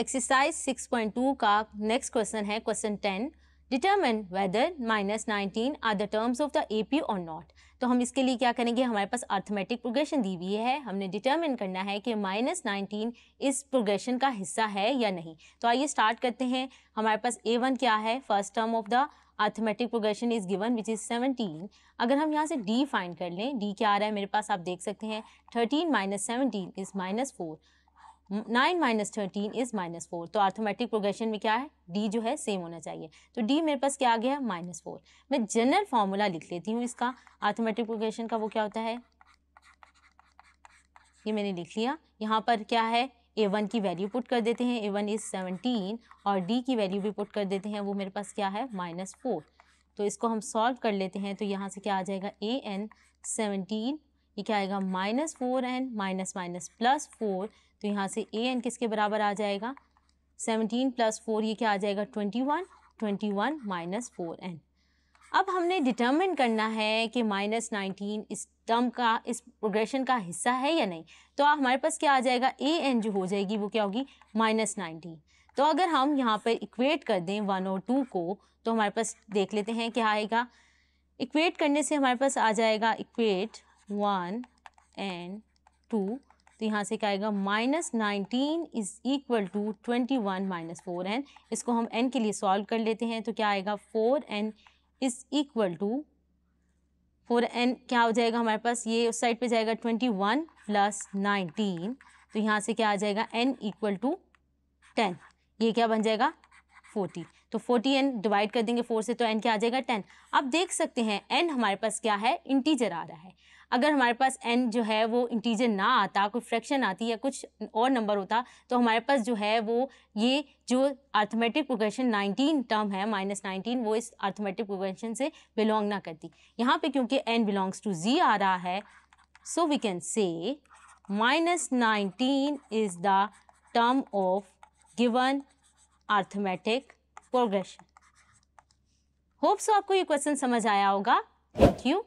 Exercise 6.2 का next question है question 10, determine whether -19 are the terms of the AP और not. तो हम इसके लिए क्या करेंगे, हमारे पास अर्थमेटिक प्रोग्रेशन दी हुई है, हमने डिटरमिन करना है कि -19 इस प्रोग्रेशन का हिस्सा है या नहीं। तो आइए स्टार्ट करते हैं। हमारे पास A1 क्या है, first term of the arithmetic progression is given which is 17। अगर हम यहाँ से D फाइंड कर लें, D क्या आ रहा है मेरे पास, आप देख सकते हैं 13 - 17 इज -4, 9 - 13 इज -4। तो अर्थमेटिक प्रोग्रेशन में क्या है, D जो है सेम होना चाहिए। तो D मेरे पास क्या आ गया, -4। मैं जनरल फॉर्मूला लिख लेती हूँ इसका अर्थमेटिक प्रोग्रेशन का। वो क्या होता है, ये मैंने लिख लिया। यहाँ पर क्या है, A1 की वैल्यू पुट कर देते हैं, A1 इज 17, और D की वैल्यू भी पुट कर देते हैं, वो मेरे पास क्या है, -4। तो इसको हम सॉल्व कर लेते हैं। तो यहाँ से क्या आ जाएगा, AN 17, ये क्या आएगा, -4n माइनस +4। तो यहाँ से AN किसके बराबर आ जाएगा, 17 + 4, ये क्या आ जाएगा, 21 - 4n। अब हमने डिटरमिन करना है कि -19 इस टर्म का, इस प्रोग्रेशन का हिस्सा है या नहीं। तो हमारे पास क्या आ जाएगा, AN जो हो जाएगी वो क्या होगी, -19। तो अगर हम यहाँ पर इक्वेट कर दें 1 और 2 को, तो हमारे पास देख लेते हैं क्या आएगा। इक्वेट करने से हमारे पास आ जाएगा, इक्वेट 1 and 2, तो यहाँ से क्या आएगा, -19 इज इक्वल टू 21 - 4n। इसको हम n के लिए सॉल्व कर लेते हैं। तो क्या आएगा, 4n is equal to 4n क्या हो जाएगा हमारे पास, ये उस साइड पे जाएगा 21 + 19। तो यहाँ से क्या आ जाएगा, n इक्वल टू 10, ये क्या बन जाएगा, 40। तो 40n डिवाइड कर देंगे 4 से, तो n क्या आ जाएगा, 10। अब देख सकते हैं n हमारे पास क्या है, इंटीजर आ रहा है। अगर हमारे पास n जो है वो इंटीजर ना आता, कोई फ्रैक्शन आती या कुछ और नंबर होता, तो हमारे पास जो है वो ये जो अर्थमेटिक प्रोग्रेशन 19 टर्म है -19, वो इस अर्थमेटिक प्रोग्रेशन से बिलोंग ना करती। यहाँ पे क्योंकि n बिलोंग्स टू z आ रहा है, so we can say -19 is the term of given arithmetic progression. Hope so आपको ये क्वेश्चन समझ आया होगा। Thank you.